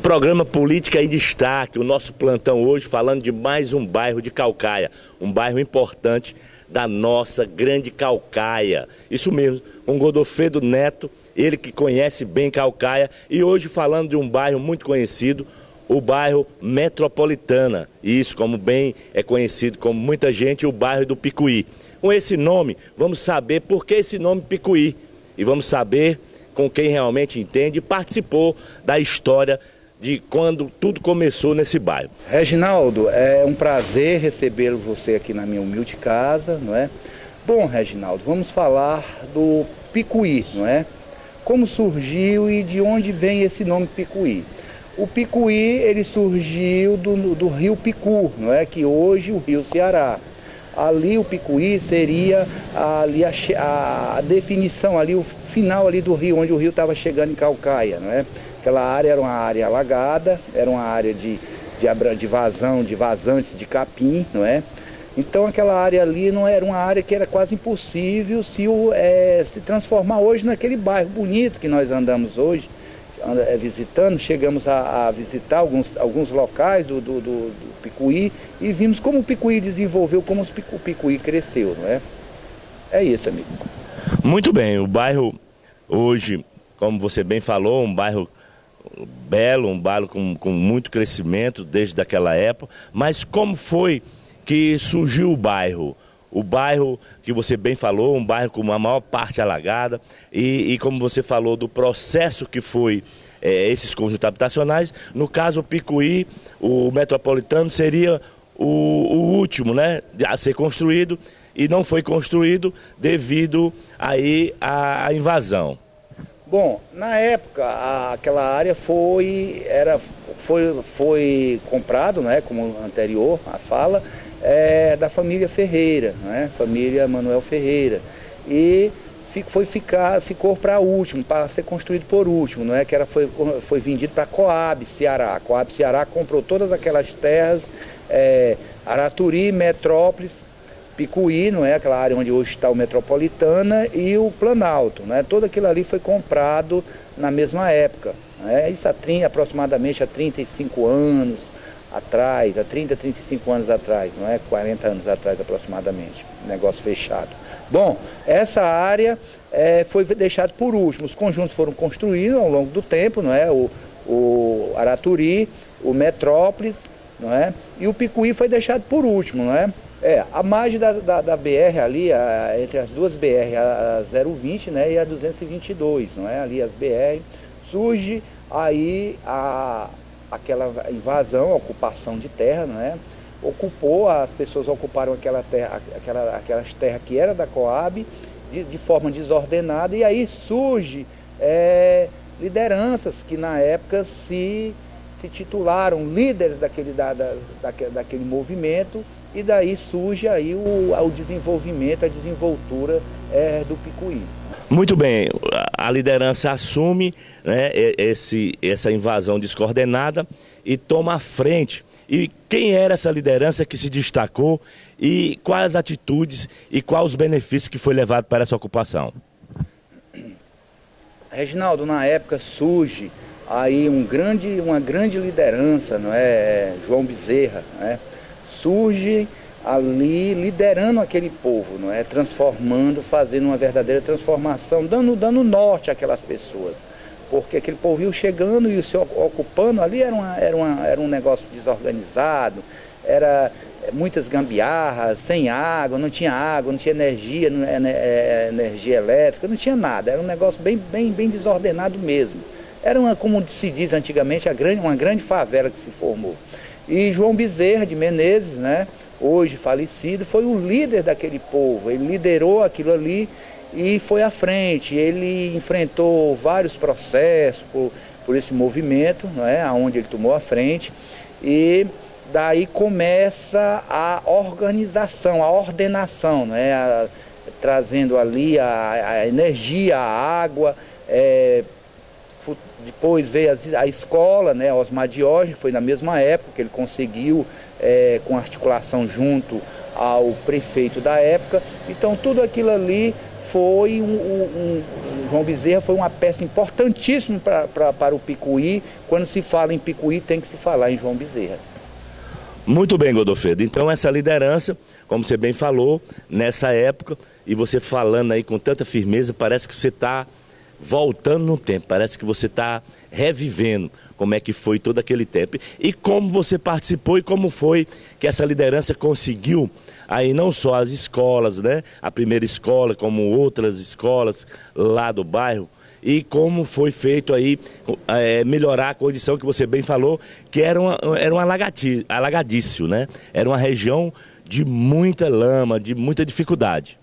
programa Política em Destaque, o nosso plantão hoje falando de mais um bairro de Caucaia, um bairro importante da nossa grande Caucaia. Isso mesmo, com Godofredo Neto, ele que conhece bem Caucaia, e hoje falando de um bairro muito conhecido, o bairro Metropolitana. E isso, como bem é conhecido como muita gente, o bairro do Picuí. Com esse nome, vamos saber por que esse nome Picuí. E vamos saber com quem realmente entende e participou da história de quando tudo começou nesse bairro. Reginaldo, é um prazer recebê-lo você aqui na minha humilde casa, não é? Bom, Reginaldo, vamos falar do Picuí, não é? Como surgiu e de onde vem esse nome Picuí? O Picuí, ele surgiu do rio Picu, não é? Que hoje o rio Ceará. Ali o Picuí seria ali a definição, ali o final ali do rio, onde o rio estava chegando em Caucaia, não é? Aquela área era uma área alagada, era uma área de vazantes de capim, não é? Então aquela área ali não era uma área que era quase impossível se transformar hoje naquele bairro bonito que nós andamos hoje, visitando. Chegamos a visitar alguns locais do Picuí e vimos como o Picuí desenvolveu, como o Picuí cresceu, não é? É isso, amigo. Muito bem, o bairro hoje, como você bem falou, um bairro belo, um bairro com muito crescimento desde aquela época, mas como foi que surgiu o bairro? O bairro que você bem falou, um bairro com a maior parte alagada e como você falou do processo que foi esses conjuntos habitacionais, no caso o Picuí, o Metropolitano seria o último, né, a ser construído e não foi construído devido aí à invasão. Bom, na época aquela área foi comprado, né, como anterior a fala, da família Ferreira, né, família Manuel Ferreira, e ficou para último, para ser construído por último, não é? Que foi vendido para a Coab Ceará. A Coab Ceará comprou todas aquelas terras, Araturi, Metrópolis, Picuí, não é? Aquela área onde hoje está o Metropolitana, e o Planalto, né? Tudo aquilo ali foi comprado na mesma época, né? Isso aproximadamente há 35 anos atrás, há 35 anos atrás, não é? 40 anos atrás aproximadamente, negócio fechado. Bom, essa área foi deixada por último. Os conjuntos foram construídos ao longo do tempo, não é? O Araturi, o Metrópolis, não é? E o Picuí foi deixado por último, não é? A margem da BR ali, entre as duas BR, a 020, né, e a 222, não é? Ali as BR, surge aí aquela invasão, a ocupação de terra, não é? As pessoas ocuparam aquelas terras que era da Coab de forma desordenada, e aí surge lideranças que na época se titularam líderes daquele movimento, e daí surge aí o desenvolvimento, a desenvoltura do Picuí. Muito bem, a liderança assume, né, essa invasão descoordenada e toma a frente. E quem era essa liderança que se destacou e quais as atitudes e quais os benefícios que foi levado para essa ocupação? Reginaldo, na época surge aí uma grande liderança, não é? João Bezerra, não é? Surge ali liderando aquele povo, não é? Transformando, fazendo uma verdadeira transformação, dando norte àquelas pessoas. Porque aquele povo ia chegando e se ocupando ali era um negócio desorganizado, era muitas gambiarras, sem água, não tinha energia, energia elétrica, não tinha nada, era um negócio bem desordenado mesmo. Era como se diz antigamente, uma grande favela que se formou. E João Bezerra de Menezes, né, hoje falecido, foi o líder daquele povo, ele liderou aquilo ali e foi à frente. Ele enfrentou vários processos por esse movimento, não é? Onde ele tomou a frente, e daí começa a organização, a ordenação, não é? Trazendo ali a energia, a água. Depois veio a escola, né? Osmar Diógenes, foi na mesma época que ele conseguiu, com articulação junto ao prefeito da época. Então tudo aquilo ali foi um João Bezerra foi uma peça importantíssima para o Picuí. Quando se fala em Picuí, tem que se falar em João Bezerra. Muito bem, Godofredo. Então essa liderança, como você bem falou, nessa época, e você falando aí com tanta firmeza, parece que você está voltando no tempo, parece que você está revivendo como é que foi todo aquele tempo. E como você participou e como foi que essa liderança conseguiu aí não só as escolas, né? A primeira escola, como outras escolas lá do bairro, e como foi feito aí melhorar a condição que você bem falou, que era um alagadício, né? Era uma região de muita lama, de muita dificuldade.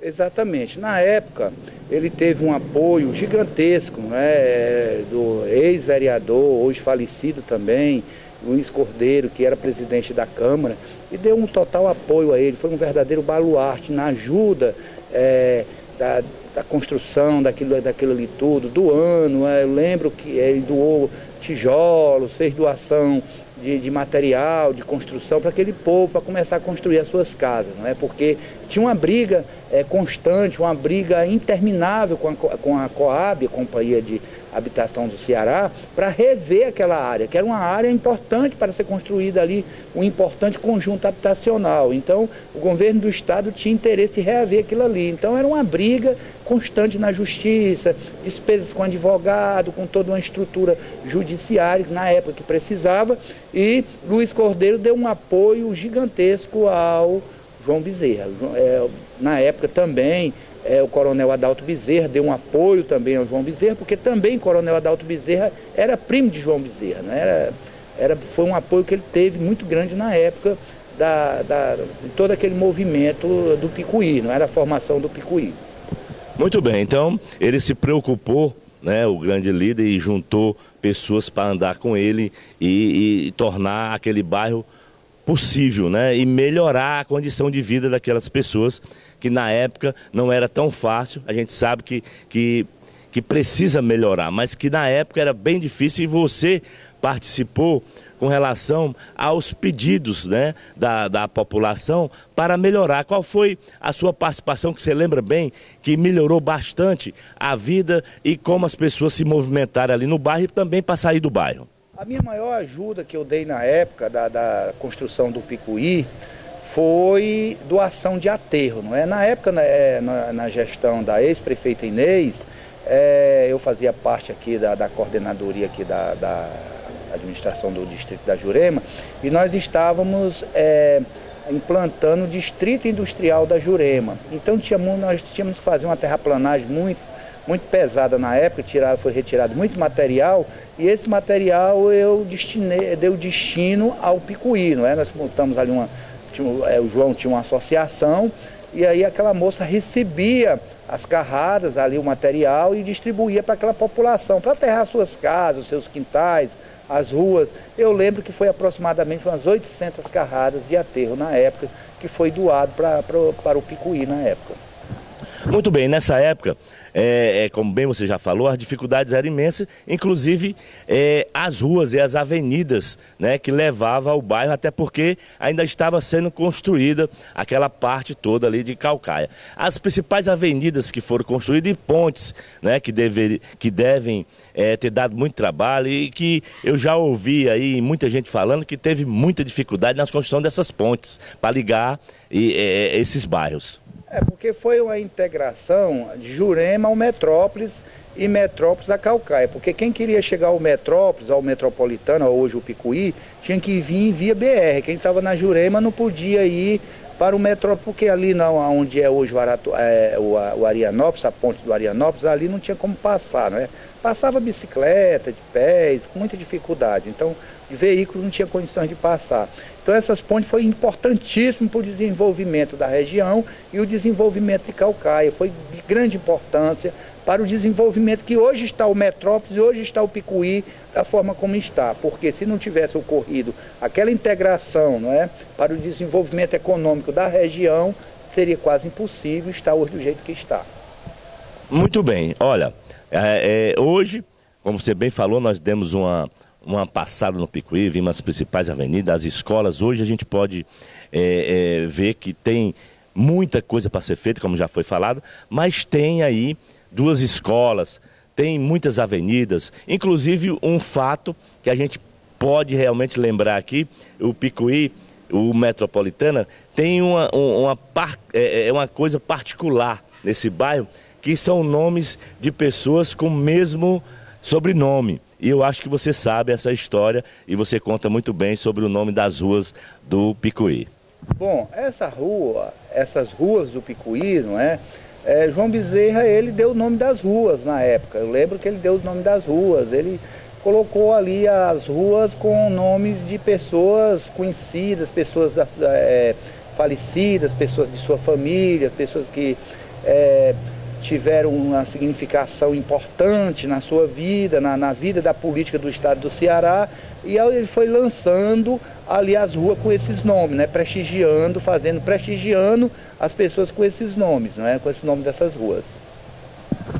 Exatamente. Na época, ele teve um apoio gigantesco, né, do ex-vereador, hoje falecido também, Luiz Cordeiro, que era presidente da Câmara, e deu um total apoio a ele. Foi um verdadeiro baluarte na ajuda da construção daquilo ali tudo, do ano. Eu lembro que ele doou tijolos, fez doação de material, de construção para aquele povo, para começar a construir as suas casas, não é? Porque tinha uma briga constante, uma briga interminável com a Coab, a Companhia de Habitação do Ceará, para rever aquela área, que era uma área importante para ser construída ali, um importante conjunto habitacional. Então, o governo do estado tinha interesse de reaver aquilo ali. Então, era uma briga constante na justiça, despesas com advogado, com toda uma estrutura judiciária, na época que precisava, e Luiz Cordeiro deu um apoio gigantesco ao João Bezerra. Na época também, o coronel Adalto Bezerra deu um apoio também ao João Bezerra, porque também o coronel Adalto Bezerra era primo de João Bezerra, né? Foi um apoio que ele teve muito grande na época de todo aquele movimento do Picuí, não era a formação do Picuí. Muito bem, então ele se preocupou, né, o grande líder, e juntou pessoas para andar com ele e tornar aquele bairro possível, né, e melhorar a condição de vida daquelas pessoas que na época não era tão fácil. A gente sabe que precisa melhorar, mas que na época era bem difícil, e você participou com relação aos pedidos, né, da população para melhorar. Qual foi a sua participação, que você lembra bem, que melhorou bastante a vida e como as pessoas se movimentaram ali no bairro e também para sair do bairro? A minha maior ajuda que eu dei na época da construção do Picuí foi doação de aterro, não é? Na época, na gestão da ex-prefeita Inês, eu fazia parte aqui da coordenadoria aqui da administração do distrito da Jurema, e nós estávamos implantando o distrito industrial da Jurema. Então nós tínhamos que fazer uma terraplanagem muito pesada na época, foi retirado muito material, e esse material eu dei o destino ao Picuí, não é? Nós montamos ali o João tinha uma associação, e aí aquela moça recebia as carradas ali, o material, e distribuía para aquela população, para aterrar suas casas, seus quintais, as ruas. Eu lembro que foi aproximadamente umas 800 carradas de aterro na época, que foi doado para o Picuí na época. Muito bem, nessa época, como bem você já falou, as dificuldades eram imensas, inclusive as ruas e as avenidas, né, que levavam ao bairro, até porque ainda estava sendo construída aquela parte toda ali de Caucaia. As principais avenidas que foram construídas e pontes, né, que devem ter dado muito trabalho, e que eu já ouvi aí muita gente falando que teve muita dificuldade na construção dessas pontes para ligar esses bairros. Porque foi uma integração de Jurema ao Metrópolis e Metrópolis a Caucaia. Porque quem queria chegar ao Metrópolis, ao Metropolitano, hoje o Picuí, tinha que vir via BR. Quem estava na Jurema não podia ir para o Metrópolis, porque ali não, onde é hoje o Arianópolis, a ponte do Arianópolis, ali não tinha como passar, não é? Passava bicicleta, de pés, com muita dificuldade. Então, de veículo não tinha condições de passar. Então essas pontes foram importantíssimas para o desenvolvimento da região e o desenvolvimento de Caucaia. Foi de grande importância para o desenvolvimento que hoje está o Metrópolis e hoje está o Picuí da forma como está. Porque se não tivesse ocorrido aquela integração, não é, para o desenvolvimento econômico da região, seria quase impossível estar hoje do jeito que está. Muito bem. Olha, hoje, como você bem falou, nós demos uma passada no Picuí, vimos as principais avenidas, as escolas. Hoje a gente pode ver que tem muita coisa para ser feita, como já foi falado, mas tem aí 2 escolas, tem muitas avenidas, inclusive um fato que a gente pode realmente lembrar aqui, o Picuí, o Metropolitana, tem uma coisa particular nesse bairro, que são nomes de pessoas com o mesmo sobrenome. E eu acho que você sabe essa história e você conta muito bem sobre o nome das ruas do Picuí. Bom, essas ruas do Picuí, não é? João Bezerra, ele deu o nome das ruas na época. Eu lembro que ele deu o nome das ruas. Ele colocou ali as ruas com nomes de pessoas conhecidas, pessoas falecidas, pessoas de sua família, pessoas que tiveram uma significação importante na sua vida, na vida da política do estado do Ceará, e aí ele foi lançando ali as ruas com esses nomes, né? Prestigiando as pessoas com esses nomes, né? Com esse nome dessas ruas.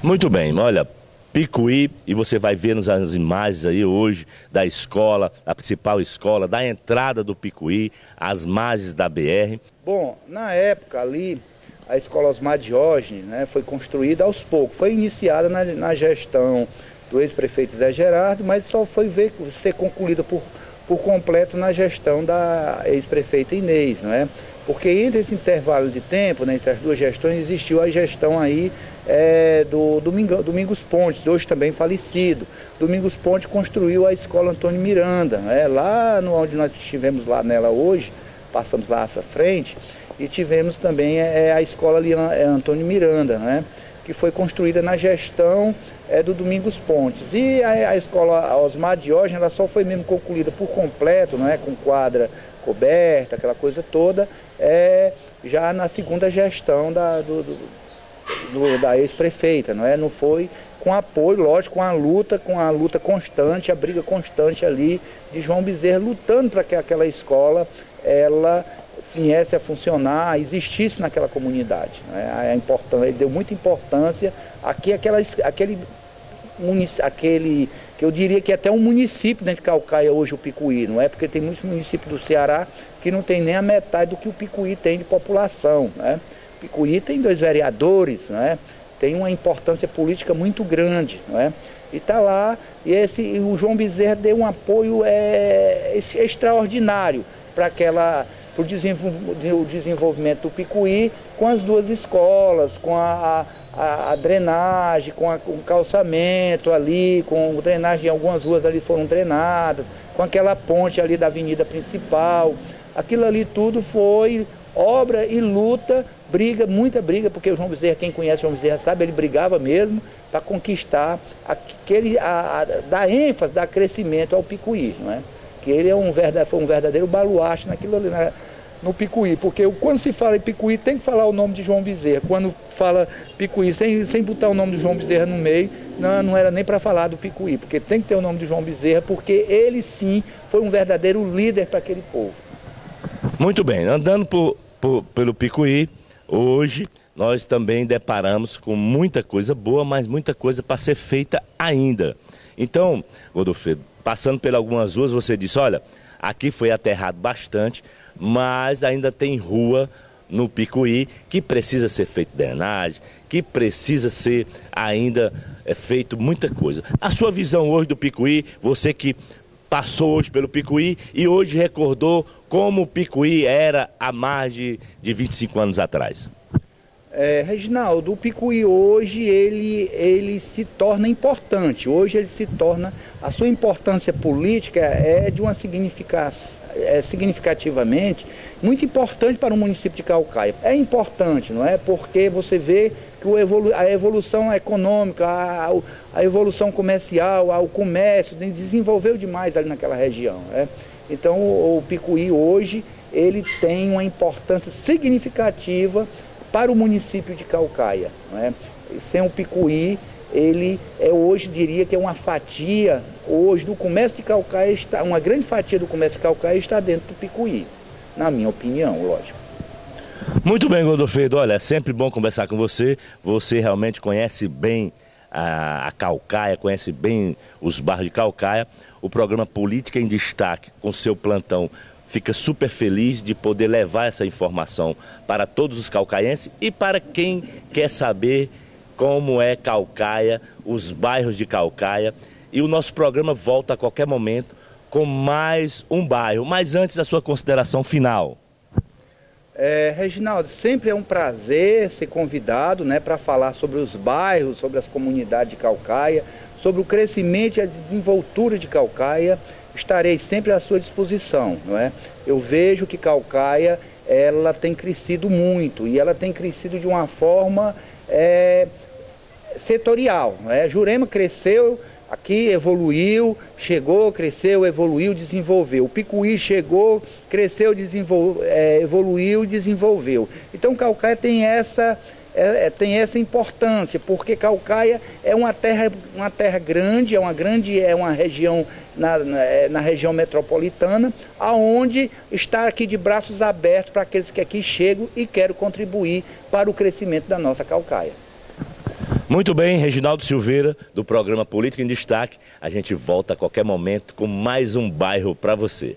Muito bem, olha, Picuí, e você vai ver nas imagens aí hoje da escola, a principal escola, da entrada do Picuí, as margens da BR. Bom, na época ali, a escola Osmar Diógenes, né, foi construída aos poucos, foi iniciada na gestão do ex-prefeito Zé Gerardo, mas só foi ser concluída por completo na gestão da ex-prefeita Inês, não é? Porque entre esse intervalo de tempo, né, entre as 2 gestões, existiu a gestão aí do Domingos Pontes, hoje também falecido. Domingos Pontes construiu a escola Antônio Miranda, né, lá onde nós estivemos lá nela hoje, passamos lá essa frente, e tivemos também a escola ali, Antônio Miranda, né, que foi construída na gestão do Domingos Pontes. E a escola Osmar Diógenes, ela só foi mesmo concluída por completo, não é, com quadra coberta, aquela coisa toda, já na segunda gestão da ex-prefeita, não é? Não foi com apoio, lógico, com a luta constante, a briga constante ali de João Bezerra, lutando para que aquela escola, ela viesse a funcionar, existisse naquela comunidade, né? Ele deu muita importância aquele que eu diria que é até um município dentro de Caucaia hoje, o Picuí, não é? Porque tem muitos municípios do Ceará que não tem nem a metade do que o Picuí tem de população, né? O Picuí tem 2 vereadores, não é? Tem uma importância política muito grande, não é? E está lá, e o João Bezerra deu um apoio extraordinário para o desenvolvimento do Picuí, com as 2 escolas, com a drenagem, com o calçamento ali, com drenagem, algumas ruas ali foram drenadas, com aquela ponte ali da avenida principal. Aquilo ali tudo foi obra e luta, briga, muita briga, porque o João Bezerra, quem conhece o João Bezerra sabe, ele brigava mesmo para conquistar dar ênfase, dar crescimento ao Picuí, não é? Que ele foi um verdadeiro baluarte naquilo ali, no Picuí, porque quando se fala em Picuí tem que falar o nome de João Bezerra. Quando fala Picuí sem botar o nome de João Bezerra no meio, não era nem para falar do Picuí, porque tem que ter o nome de João Bezerra, porque ele sim foi um verdadeiro líder para aquele povo. Muito bem, andando pelo Picuí, hoje nós também deparamos com muita coisa boa, mas muita coisa para ser feita ainda. Então, Godofredo, passando por algumas ruas, você disse, olha, aqui foi aterrado bastante, mas ainda tem rua no Picuí que precisa ser feita drenagem, que precisa ser ainda feito muita coisa. A sua visão hoje do Picuí, você que passou hoje pelo Picuí e hoje recordou como o Picuí era há mais de 25 anos atrás. Reginaldo, o Picuí hoje ele se torna importante. Hoje ele se torna, a sua importância política é de uma significativamente muito importante para o município de Caucaia. É importante, não é? Porque você vê que a evolução econômica, a evolução comercial, o comércio desenvolveu demais ali naquela região, né? Então o Picuí hoje ele tem uma importância significativa para o município de Caucaia, não é? Sem o Picuí, ele hoje diria que é uma fatia, hoje do comércio de Caucaia, uma grande fatia do comércio de Caucaia está dentro do Picuí, na minha opinião, lógico. Muito bem, Godofredo, olha, é sempre bom conversar com você, você realmente conhece bem a Caucaia, conhece bem os bairros de Caucaia. O programa Política em Destaque, com seu plantão fica super feliz de poder levar essa informação para todos os calcaienses e para quem quer saber como é Caucaia, os bairros de Caucaia. E o nosso programa volta a qualquer momento com mais um bairro. Mas antes, a sua consideração final. Reginaldo, sempre é um prazer ser convidado, né, para falar sobre os bairros, sobre as comunidades de Caucaia, sobre o crescimento e a desenvoltura de Caucaia. Estarei sempre à sua disposição, não é? Eu vejo que Caucaia, ela tem crescido muito e ela tem crescido de uma forma setorial, não é? Jurema cresceu aqui, evoluiu, chegou, cresceu, evoluiu, desenvolveu. O Picuí chegou, cresceu, evoluiu, desenvolveu. Então Caucaia tem essa importância, porque Caucaia é uma terra grande, é uma região na região metropolitana, aonde está aqui de braços abertos para aqueles que aqui chegam e querem contribuir para o crescimento da nossa Caucaia. Muito bem, Reginaldo Silveira, do programa Política em Destaque. A gente volta a qualquer momento com mais um bairro para você.